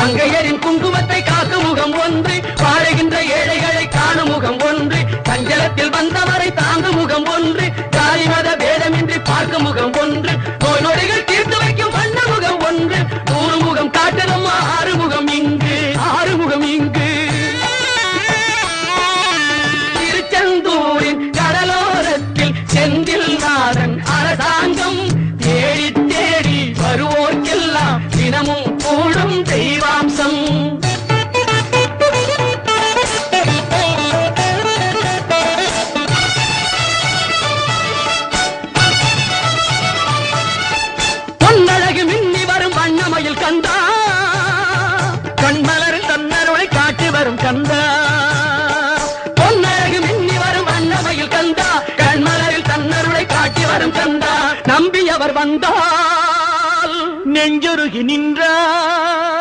மங்கையரின் குங்குமத்தை காக்கும் முகம் ஒன்று, வாழுகின்ற ஏழைகளை காணும் முகம் ஒன்று, சஞ்சலத்தில் வந்தவரை தாங்கும் முகம் ஒன்று, ஜாதி மத பேதமின்றி பார்க்கும் முகம் ஒன்று, நோய் நொடிகள் தீர்த்து வைக்கும் வண்ண முகம் ஒன்று, 100 முகம் காட்டலும் 6 முகம் இங்கு, 6 முகம் இங்கு. திருச்செந்தூரின் கடலோரத்தில் செந்தில் நாதன் அரசாங்கம், தேடி தேடி வருவோர்க்கெல்லாம் தினமும் கூடும் தெய்வாம்சம். பொன்னழகு மின்னி வரும் வண்ணமயில் கந்தா, கண்மலரில் தன்னருளை காட்டி வரும் கந்தா. பொன்னழகு மின்னி வரும் வண்ணமயில் கந்தா, கண்மலரில் தன்னருளை காட்டி வரும் கந்தா. நம்பியவர் வந்தால் நெஞ்சுருகி நின்றார்,